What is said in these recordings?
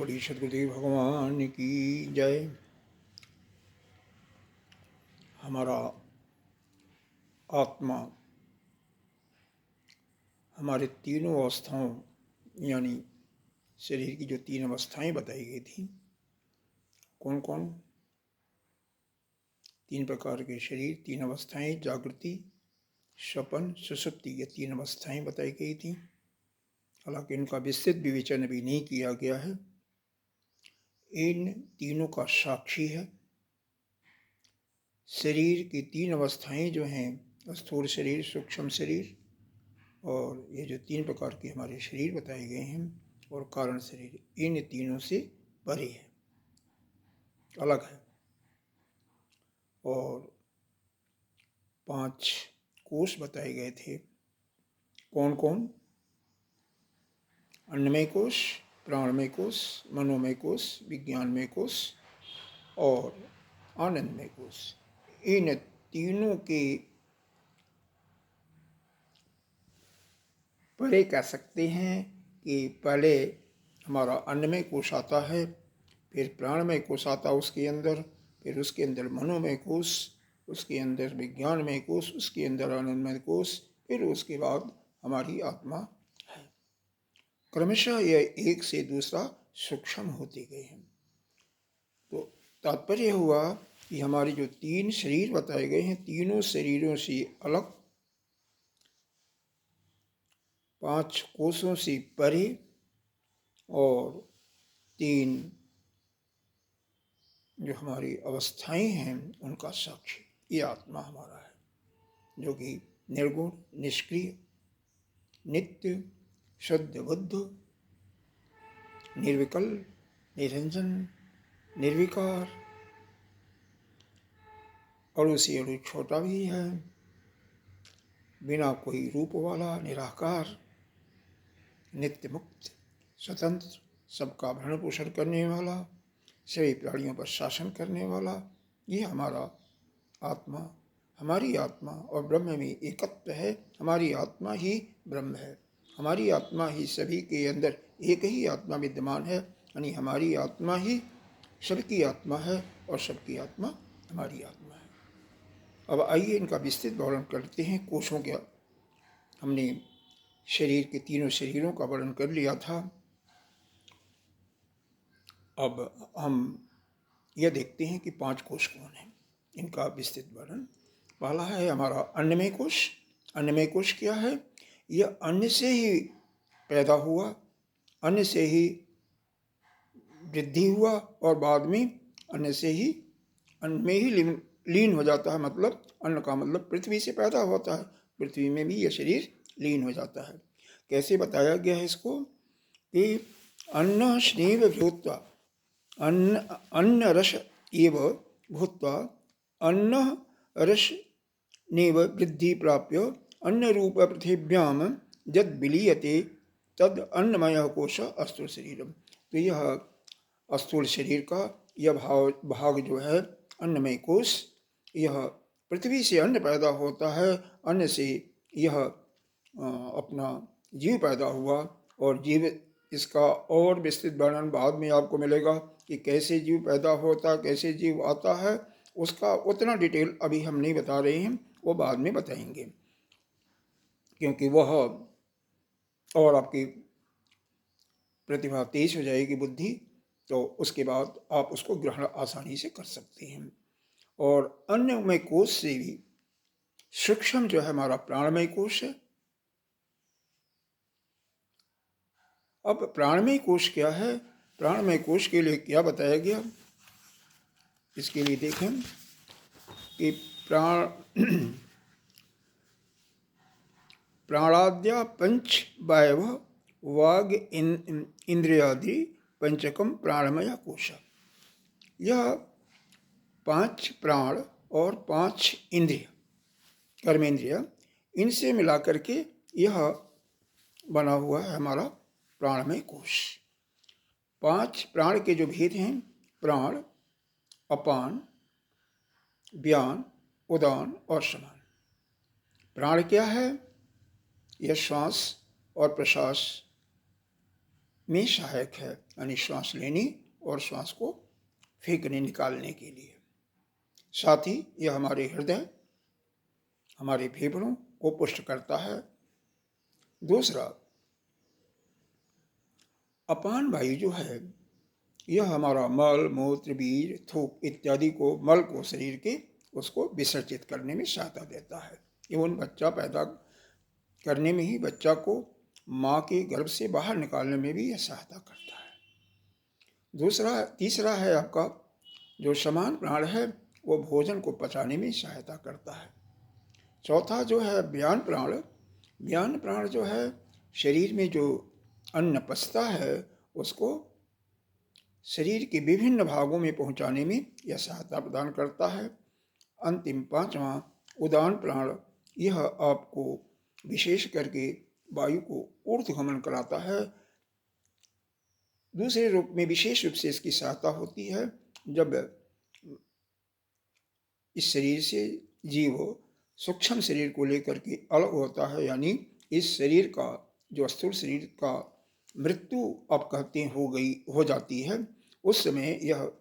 बड़ी सदगुरुदेव भगवान की जय। हमारा आत्मा हमारे तीनों अवस्थाओं यानी शरीर की जो तीन अवस्थाएं बताई गई थी, कौन कौन? तीन प्रकार के शरीर, तीन अवस्थाएं, जागृति, स्वपन, सुषुप्ति, ये तीन अवस्थाएं बताई गई थी। हालांकि इनका विस्तृत विवेचन अभी नहीं किया गया है। इन तीनों का साक्षी है शरीर की तीन अवस्थाएं जो हैं, स्थूल शरीर, सूक्ष्म शरीर और ये जो तीन प्रकार के हमारे शरीर बताए गए हैं और कारण शरीर, इन तीनों से परे है, अलग है। और 5 कोष बताए गए थे, कौन कौन? अन्नमय कोष, प्राणमय कोष, मनोमय कोष, विज्ञानमय कोष और आनंदमय कोष। इन तीनों के परे कह सकते हैं कि पहले हमारा अन्नमय कोष आता है, फिर प्राणमय कोष आता है उसके अंदर, फिर उसके अंदर मनोमय कोष, उसके अंदर विज्ञानमय कोष, उसके अंदर आनंदमय कोष, फिर उसके बाद हमारी आत्मा है। क्रमशः यह एक से दूसरा सूक्ष्म होते गए हैं। तो तात्पर्य हुआ कि हमारे जो तीन शरीर बताए गए हैं, तीनों शरीरों से अलग, 5 कोषों से परे और 3 जो हमारी अवस्थाएं हैं उनका साक्षी, ये आत्मा हमारा है, जो कि निर्गुण, निष्क्रिय, नित्य, शुद्ध बुद्ध, निर्विकल्प, निरंजन, निर्विकार, अणु से अणु छोटा भी है, बिना कोई रूप वाला, निराकार, नित्य मुक्त, स्वतंत्र, सबका भरण पोषण करने वाला, सभी प्राणियों पर शासन करने वाला, ये हमारा आत्मा, हमारी आत्मा और ब्रह्म में एकत्व है। हमारी आत्मा ही ब्रह्म है, हमारी आत्मा ही सभी के अंदर एक ही आत्मा विद्यमान है, यानी हमारी आत्मा ही सबकी आत्मा है और सबकी आत्मा हमारी आत्मा है। अब आइए इनका विस्तृत वर्णन करते हैं। कोषों के हमने शरीर के तीनों शरीरों का वर्णन कर लिया था। अब हम यह देखते हैं कि 5 कोष कौन है, इनका विस्तृत वर्णन। पहला है हमारा अन्नमय कोष। अन्नमय कोष क्या है? यह अन्न से ही पैदा हुआ, अन्न से ही वृद्धि हुआ और बाद में अन्न से ही अन्न में ही लीन हो जाता है। मतलब अन्न का मतलब पृथ्वी से पैदा होता है, पृथ्वी में भी यह शरीर लीन हो जाता है। कैसे बताया गया है इसको कि अन्न स्नेह भूत्वा अन्न रस एव भूत्वा अन्न रस नेव वृद्धि प्राप्य अन्न रूप पृथिव्याम यद विलीयते तद अन्नमय कोश स्थूल शरीरम। तो यह स्थूल शरीर का यह भाग जो है अन्नमय कोश, यह पृथ्वी से अन्न पैदा होता है, अन्न से यह अपना जीव पैदा हुआ और जीव, इसका और विस्तृत वर्णन बाद में आपको मिलेगा कि कैसे जीव पैदा होता, कैसे जीव आता है, उसका उतना डिटेल अभी हम नहीं बता रहे हैं, वो बाद में बताएंगे, क्योंकि वह और आपकी प्रतिभा तेज हो जाएगी बुद्धि, तो उसके बाद आप उसको ग्रहण आसानी से कर सकते हैं। और अन्नमय कोश से भी सूक्ष्म जो है हमारा प्राणमय कोश है। अब प्राणमय कोश क्या है? प्राणमय कोश के लिए क्या बताया गया, इसके लिए देखें कि प्राणाद्या पंच वायव वाग इंद्रियादि पंचकम प्राणमय कोश। यह 5 प्राण और 5 इंद्रिय, कर्मेंद्रिय, इनसे मिलाकर के यह बना हुआ है हमारा प्राणमय कोश। 5 प्राण के जो भेद हैं, प्राण, अपान, व्यान, उदान और समान। प्राण क्या है? यह श्वास और प्रश्वास में सहायक है, यानी श्वास लेने और श्वास को फेंकने निकालने के लिए। साथ ही यह हमारे हृदय, हमारे फेफड़ों को पुष्ट करता है। दूसरा, अपान वायु जो है यह हमारा मल, मूत्र, बीज, थूक इत्यादि को, मल को शरीर के उसको विसर्जित करने में सहायता देता है। एवं बच्चा पैदा करने में ही, बच्चा को माँ के गर्भ से बाहर निकालने में भी यह सहायता करता है। तीसरा है आपका जो समान प्राण है वो भोजन को पचाने में सहायता करता है। चौथा जो है व्यान प्राण। व्यान प्राण जो है शरीर में जो अन्न पचता है उसको शरीर के विभिन्न भागों में पहुंचाने में यह सहायता प्रदान करता है। अंतिम पांचवा उदान प्राण, यह आपको विशेष करके वायु को ऊर्ध्वगमन कराता है। दूसरे रूप में विशेष रूप से इसकी सहायता होती है जब इस शरीर से जीव सूक्ष्म शरीर को लेकर के अलग होता है, यानी इस शरीर का जो स्थूल शरीर का मृत्यु आप कहते हैं हो जाती है, उस समय यह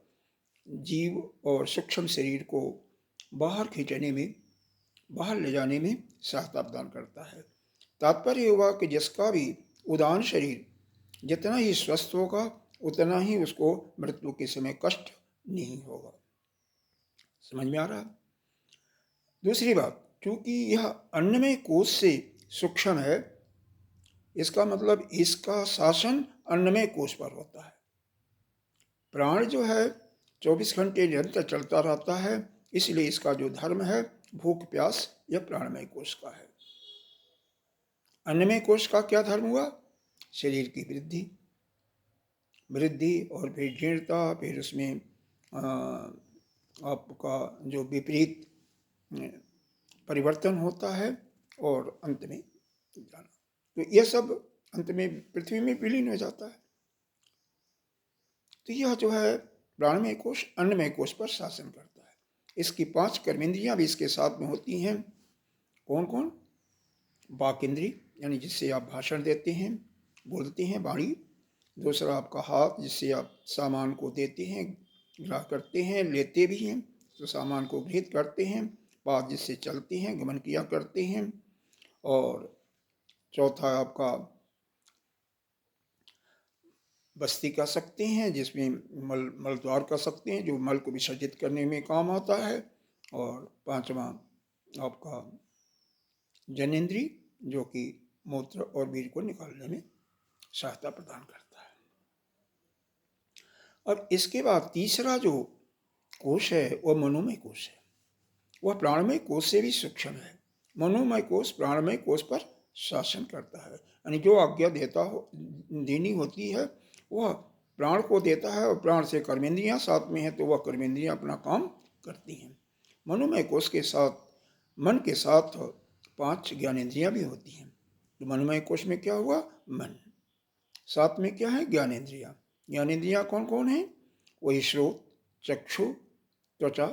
जीव और सूक्ष्म शरीर को बाहर खींचने में, बाहर ले जाने में सहायता प्रदान करता है। तात्पर्य हुआ कि जिसका भी उदान शरीर जितना ही स्वस्थ होगा उतना ही उसको मृत्यु के समय कष्ट नहीं होगा। समझ में आ रहा? दूसरी बात, क्योंकि यह अन्नमय कोश से सूक्ष्म है, इसका मतलब इसका शासन अन्नमय कोश पर होता है। प्राण जो है 24 घंटे निरंतर चलता रहता है, इसलिए इसका जो धर्म है भूख प्यास यह प्राणमय कोश का है। अन्नमय कोश का क्या धर्म हुआ? शरीर की वृद्धि और फिर जीर्णता, फिर उसमें आपका जो विपरीत परिवर्तन होता है और अंत में जाना। तो यह सब अंत में पृथ्वी में विलीन हो जाता है। तो यह जो है प्राणमय कोश अन्नमय कोश पर शासन करता है। इसकी 5 कर्मेंद्रियां भी इसके साथ में होती हैं। कौन कौन? वाक इंद्री, यानी जिससे आप भाषण देते हैं, बोलते हैं, वाणी। दूसरा आपका हाथ, जिससे आप सामान को देते हैं, ग्रह करते हैं, लेते भी हैं, तो सामान को गृहीत करते हैं। पाद, जिससे चलते हैं, गमन किया करते हैं। और चौथा आपका बस्ती कह सकते हैं, जिसमें मलद्वार कह सकते हैं, जो मल को विसर्जित करने में काम आता है। और पांचवा आपका जनेन्द्री, जो कि मूत्र और वीर को निकालने में सहायता प्रदान करता है। और इसके बाद तीसरा जो कोश है वह मनोमय कोश है। वह प्राणमय कोश से भी सूक्ष्म है। मनोमय कोश प्राणमय कोश पर शासन करता है, यानी जो आज्ञा देनी होती है वह प्राण को देता है, और प्राण से कर्मेंद्रियां साथ में है तो वह कर्मेंद्रियां अपना काम करती हैं। मनोमय कोश के साथ मन के साथ 5 ज्ञानेंद्रियां भी होती हैं। तो मनोमय कोश में क्या हुआ? मन। साथ में क्या है? ज्ञानेंद्रियां। ज्ञानेंद्रियां कौन कौन है? वही श्रोत, चक्षु, त्वचा,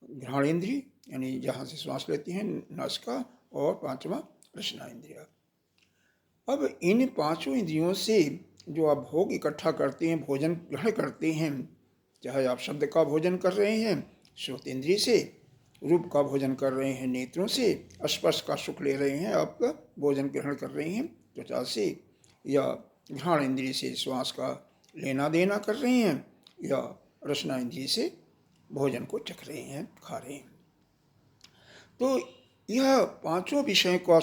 घ्राणेन्द्रिय, यानी जहाँ से श्वास लेते हैं, नासिका, और पांचवा रसना। अब इन 5 इंद्रियों से जो आप भोग इकट्ठा करते हैं, भोजन ग्रहण करते हैं, चाहे आप शब्द का भोजन कर रहे हैं श्रोत इंद्रिय से, रूप का भोजन कर रहे हैं नेत्रों से, स्पर्श का सुख ले रहे हैं, आप भोजन ग्रहण कर रहे हैं त्वचा से, या घ्राण इंद्रिय से श्वास का लेना देना कर रहे हैं, या रसना इंद्रिय से भोजन को चख रहे हैं, खा रहे हैं। तो यह 5 विषय का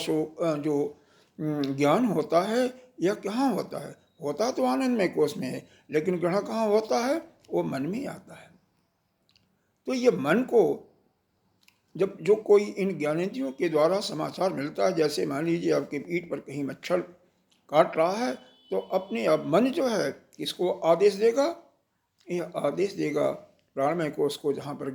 जो ज्ञान होता है यह कहाँ होता है? होता तो आनंदमय कोश में है, लेकिन ग्रहण कहाँ होता है? वो मन में आता है। तो ये मन को जब जो कोई इन ज्ञानेंद्रियों के द्वारा समाचार मिलता है, जैसे मान लीजिए आपके पीठ पर कहीं मच्छर काट रहा है, तो अपने आप मन जो है इसको आदेश देगा, यह आदेश देगा प्राणमय कोश को, जहाँ पर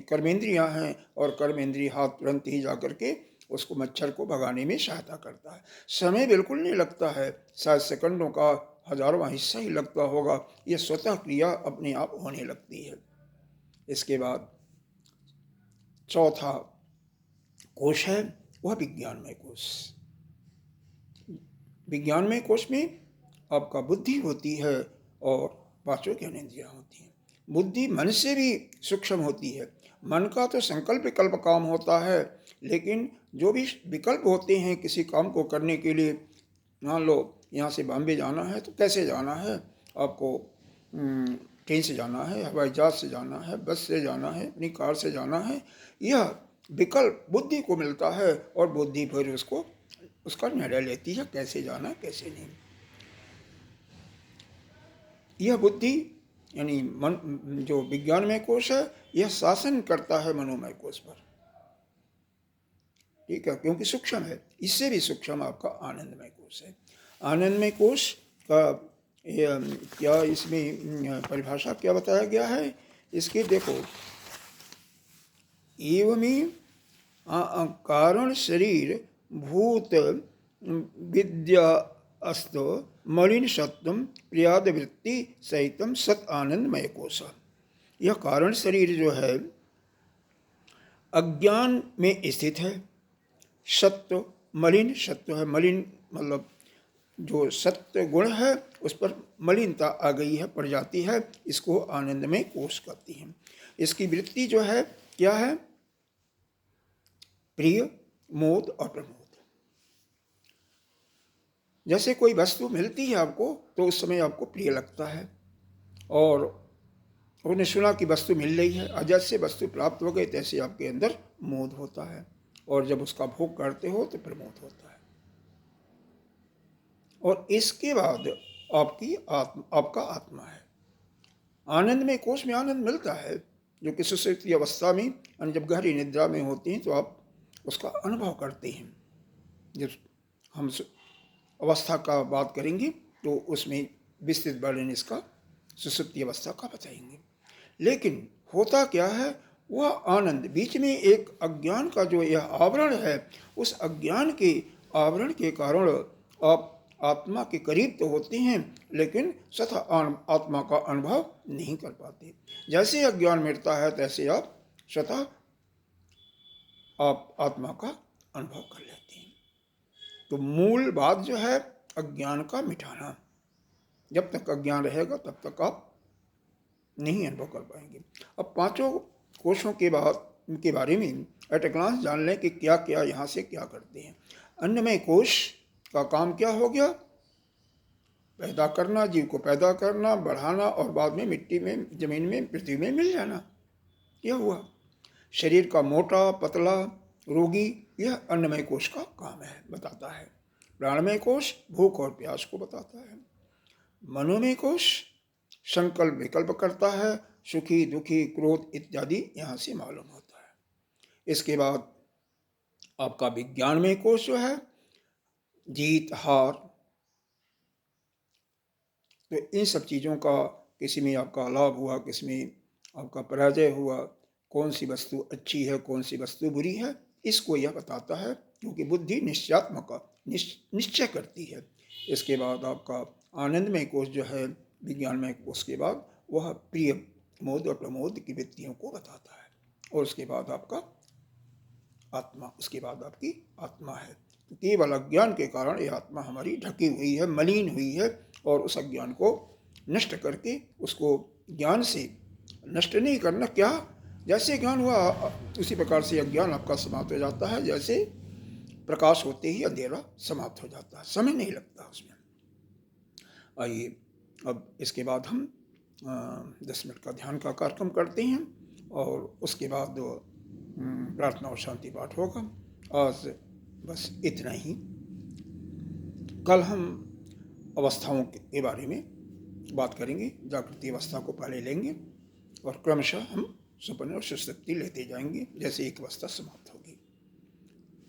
कर्मेंद्रियाँ हैं, और कर्मेंद्रिय हाथ तुरंत ही जा करके उसको मच्छर को भगाने में सहायता करता है। समय बिल्कुल नहीं लगता है, शायद सेकंडों का 1000वां हिस्सा ही लगता होगा, यह स्वतः क्रिया अपने आप होने लगती है। इसके बाद चौथा कोश है वह विज्ञानमय कोश। विज्ञानमय कोश में आपका बुद्धि होती है और पांचों ज्ञानेंद्रियां होती हैं। बुद्धि मन से भी सूक्ष्म होती है। मन का तो संकल्प विकल्प काम होता है, लेकिन जो भी विकल्प होते हैं किसी काम को करने के लिए, मान लो यहाँ से बॉम्बे जाना है तो कैसे जाना है, आपको ट्रेन से जाना है, हवाई जहाज से जाना है, बस से जाना है, अपनी कार से जाना है, यह विकल्प बुद्धि को मिलता है और बुद्धि फिर उसका निर्णय लेती है कैसे जाना कैसे नहीं। यह बुद्धि यानी मन, जो विज्ञानमय कोश है, यह शासन करता है मनोमय कोश पर, ठीक है, क्योंकि सूक्ष्म है। इससे भी सूक्ष्म आपका आनंदमय कोश है। आनंदमय कोश का क्या इसमें परिभाषा क्या बताया गया है इसके, देखो, एवं कारण शरीर भूत विद्या अस्त मलिन सत्वम प्रियाद वृत्ति सहितम सत आनंदमय कोश। यह कारण शरीर जो है अज्ञान में स्थित है। सत्व मलिन, सत्व है मलिन, मतलब जो सत्य गुण है उस पर मलिनता आ गई है, पड़ जाती है, इसको आनंदमय कोश कहती हैं। इसकी वृत्ति जो है क्या है, प्रिय, मोद और प्रमोद। जैसे कोई वस्तु मिलती है आपको तो उस समय आपको प्रिय लगता है, और उन्हें सुना कि वस्तु मिल रही है, और जैसे वस्तु प्राप्त हो गई तैसे आपके अंदर मोद होता है, और जब उसका भोग करते हो तो प्रमोद होता है। और इसके बाद आपका आत्मा है। आनंद में कोश में आनंद मिलता है, जो कि सुषुप्ति अवस्था में, जब गहरी निद्रा में होते हैं तो आप उसका अनुभव करते हैं। जब हम अवस्था का बात करेंगे तो उसमें विस्तृत वर्णन इसका सुषुप्ति अवस्था का बताएंगे। लेकिन होता क्या है, वह आनंद बीच में एक अज्ञान का जो यह आवरण है, उस अज्ञान के आवरण के कारण आप आत्मा के करीब तो होते हैं, लेकिन स्वतः आत्मा का अनुभव नहीं कर पाते। जैसे अज्ञान मिटता है तैसे आप स्वतः आप आत्मा का अनुभव कर लेते हैं। तो मूल बात जो है अज्ञान का मिटाना। जब तक अज्ञान रहेगा तब तक आप नहीं अनुभव कर पाएंगे। अब पांचों कोशों के बारे में एट ए ग्लांस जान लें कि क्या क्या यहाँ से क्या करते हैं। अन्नमय कोश का काम क्या हो गया, पैदा करना, जीव को पैदा करना, बढ़ाना और बाद में मिट्टी में, जमीन में, पृथ्वी में मिल जाना, यह हुआ। शरीर का मोटा पतला रोगी, यह अन्नमय कोश का काम है, बताता है। प्राणमय कोश भूख और प्यास को बताता है। मनोमय कोश संकल्प विकल्प करता है, सुखी दुखी क्रोध इत्यादि यहाँ से मालूम होता है। इसके बाद आपका विज्ञानमय कोश जो है जीत हार, तो इन सब चीज़ों का किसी में आपका लाभ हुआ, किसी में आपका पराजय हुआ, कौन सी वस्तु अच्छी है कौन सी वस्तु बुरी है, इसको यह बताता है, क्योंकि बुद्धि निश्चयात्मक निश्चय करती है। इसके बाद आपका आनंदमय कोश जो है विज्ञानमय कोश के बाद, वह प्रिय मोद और प्रमोद की वृत्तियों को बताता है। और उसके बाद आपका आत्मा, उसके बाद आपकी आत्मा है। तो केवल अज्ञान के कारण यह आत्मा हमारी ढकी हुई है, मलिन हुई है, और उस अज्ञान को नष्ट करके उसको ज्ञान से नष्ट नहीं करना। क्या, जैसे ज्ञान हुआ उसी प्रकार से अज्ञान आपका समाप्त हो जाता है। जैसे प्रकाश होते ही अंधेरा समाप्त हो जाता है, समय नहीं लगता उसमें। आइए अब इसके बाद हम 10 मिनट का ध्यान का कार्यक्रम करते हैं, और उसके बाद प्रार्थना और शांति पाठ होगा। आज बस इतना ही। कल हम अवस्थाओं के बारे में बात करेंगे। जागृति अवस्था को पहले लेंगे और क्रमशः हम सपने और सुषुप्ति लेते जाएंगे जैसे एक अवस्था समाप्त होगी।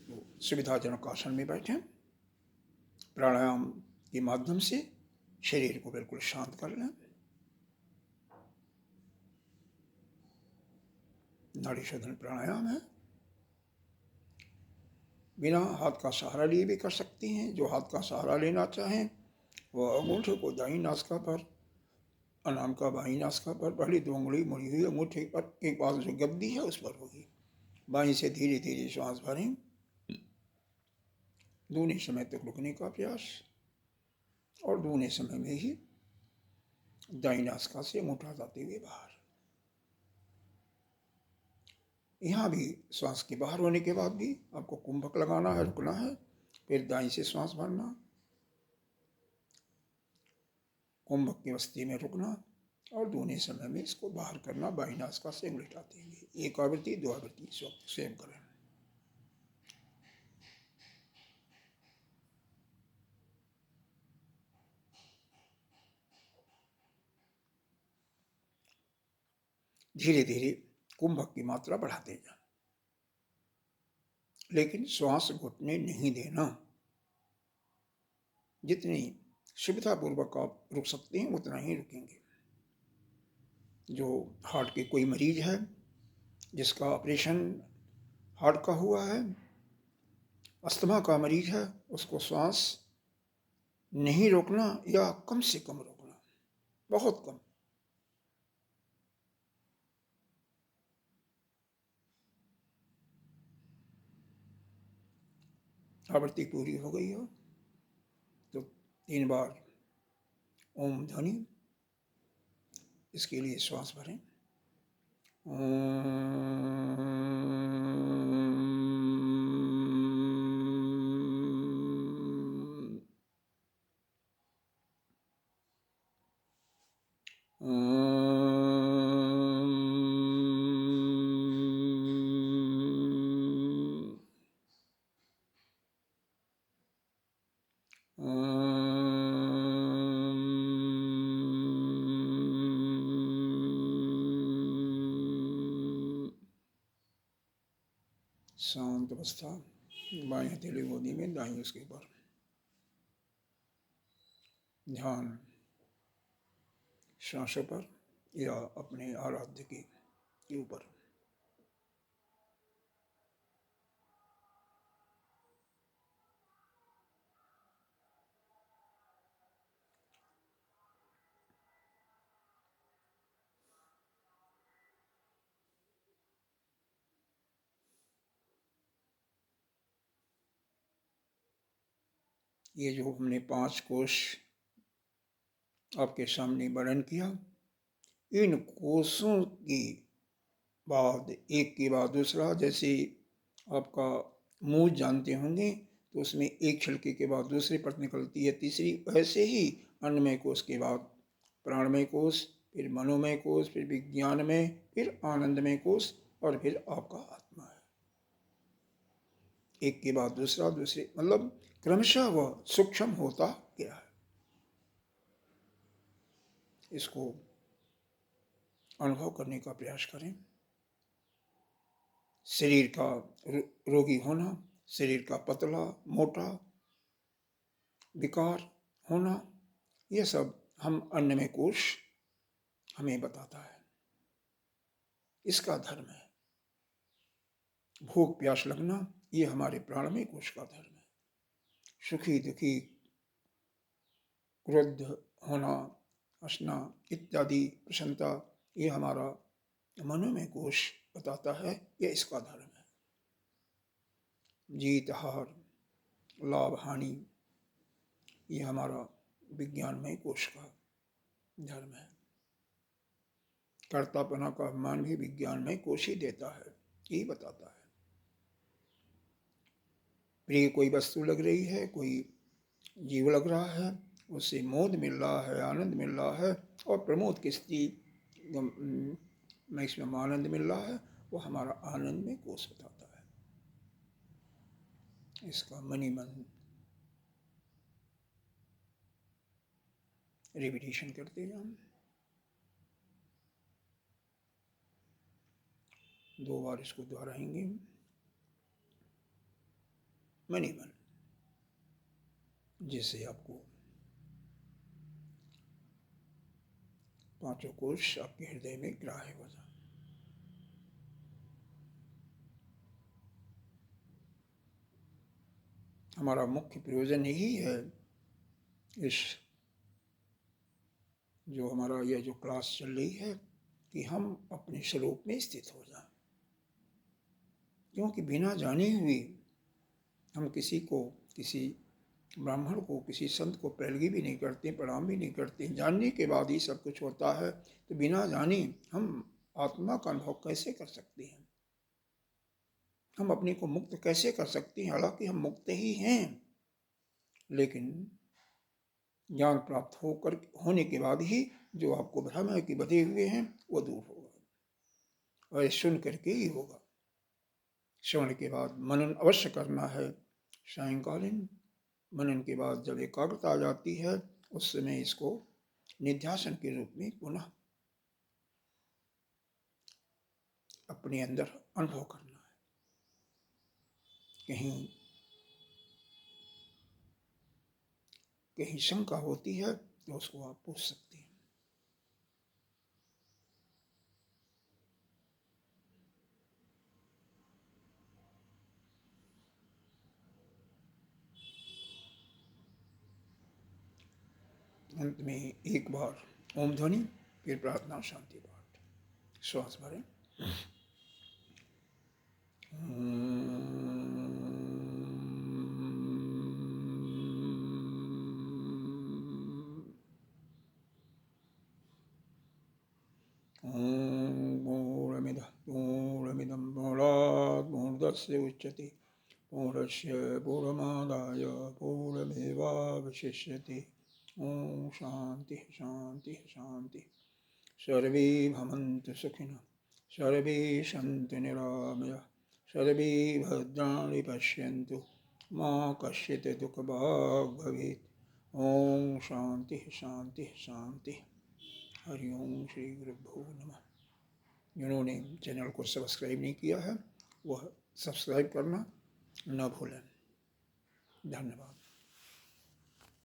तो सुविधाजनक आसन में बैठें, प्राणायाम के माध्यम से शरीर को बिल्कुल शांत कर लें। नाड़ी शोधन प्राणायाम है, बिना हाथ का सहारा लिए भी कर सकते हैं। जो हाथ का सहारा लेना चाहें वह अंगूठे को दाईं नासिका पर, अनामिका बाईं नासिका पर, पहली 2 उंगली मुड़ी हुई अंगूठे पर एक पास जो गद्दी है उस पर होगी। बाईं से धीरे धीरे श्वास भरें, दोनों समय तक रुकने का प्रयास। और दूने समय में ही दाई नासिका से मुठा जाते हुए बाहर। यहाँ भी श्वास के बाहर होने के बाद भी आपको कुंभक लगाना है, रुकना है, फिर दाई से श्वास भरना, कुंभक की अवस्थी में रुकना और दूने समय में इसको बाहर करना बाई नासिका से उंगली उठाते हुए। एक आवृत्ति, दो आवृत्ति स्वयं करें। धीरे धीरे कुंभक की मात्रा बढ़ाते जाए, लेकिन श्वास घुटने नहीं देना। जितनी सुविधापूर्वक आप रुक सकते हैं उतना ही रुकेंगे। जो हार्ट के कोई मरीज है जिसका ऑपरेशन हार्ट का हुआ है, अस्थमा का मरीज है, उसको श्वास नहीं रोकना या कम से कम रोकना, बहुत कम। आवृत्ति पूरी हो गई हो तो 3 बार ओम ध्वनि, इसके लिए श्वास भरें। शांत अवस्था, बाएं हथेली गोदी में, दाएं उसके ऊपर। ध्यान सांसों पर या अपने आराध्य के ऊपर। ये जो हमने 5 कोश आपके सामने वर्णन किया, इन कोशों की बाद एक के बाद दूसरा, जैसे आपका मुंह जानते होंगे तो उसमें एक छिलके के बाद दूसरी परत निकलती है, तीसरी, वैसे ही अन्नमय कोश के बाद प्राणमय कोश, फिर मनोमय कोश, फिर विज्ञानमय, फिर आनंदमय कोश और फिर आपका आत्मा है। एक के बाद दूसरा, दूसरे, मतलब क्रमशः वह सूक्ष्म होता गया है। इसको अनुभव करने का प्रयास करें। शरीर का रोगी होना, शरीर का पतला मोटा विकार होना, यह सब हम अन्नमय कोश हमें बताता है। इसका धर्म है। भूख प्यास लगना, ये हमारे प्राणमय कोश का धर्म है। सुखी दुखी, क्रुद्ध होना, हंसना इत्यादि, प्रसन्नता, ये हमारा मनोमय कोश बताता है, यह इसका धर्म है। जीत हार, लाभ हानि, ये हमारा विज्ञानमय कोश का धर्म है। कर्तापना का अभिमान भी विज्ञानमय कोश ही देता है, यही बताता है। प्रिय कोई वस्तु लग रही है, कोई जीव लग रहा है, उससे मोद मिल रहा है, आनंद मिल रहा है, और प्रमोद की स्थिति मैक्सिमम आनंद मिल रहा है, वो हमारा आनंद में कोश बताता है। इसका मनी मन रिपीटिशन करते हैं हम। 2 बार इसको दोहराएंगे। मनी मन, जिससे आपको 5 कोश आपके हृदय में ग्राह्य हो जाए। हमारा मुख्य प्रयोजन यही है, इस जो हमारा यह जो क्लास चल रही है, कि हम अपने स्वरूप में स्थित हो जाएं। क्योंकि बिना जाने हुए हम किसी को किसी ब्राह्मण को, किसी संत को पैरवी भी नहीं करते, प्रणाम भी नहीं करते। जानने के बाद ही सब कुछ होता है, तो बिना जाने हम आत्मा का अनुभव कैसे कर सकते हैं? हम अपने को मुक्त कैसे कर सकते हैं? हालांकि हम मुक्त ही हैं, लेकिन ज्ञान प्राप्त होने के बाद ही जो आपको भ्रम है कि बधे हुए हैं वो दूर होगा, और ये सुन करके ही होगा। श्रवण के बाद मनन अवश्य करना है। सायंकालीन मनन के बाद जब एकाग्रता आ जाती है, उस समय इसको निध्यासन के रूप में पुनः अपने अंदर अनुभव करना है। कहीं कहीं शंका होती है तो उसको आप पूछ सकते हैं। अंत में एक बार ओम ध्वनि, फिर प्रार्थना, शांति पाठ। श्वास भरें। पूर्णमिदं पूर्णात् पूर्णस्य उच्यते पूर्णस्य पूर्णमादाय पूर्णमेवावशिष्यते। ॐ शांति शांति शांति। सर्वे भवन्तु सुखिनः, सर्वे सन्तु निरामयाः, सर्वे भद्राणि पश्यन्तु मा कश्चित् दुःखभाग् भवेत्। ॐ शांति शांति शांति। हरि ओम श्री गुरुभ्यो नमः। जिन्होंने चैनल को सब्सक्राइब नहीं किया है वह सब्सक्राइब करना न भूलें। धन्यवाद।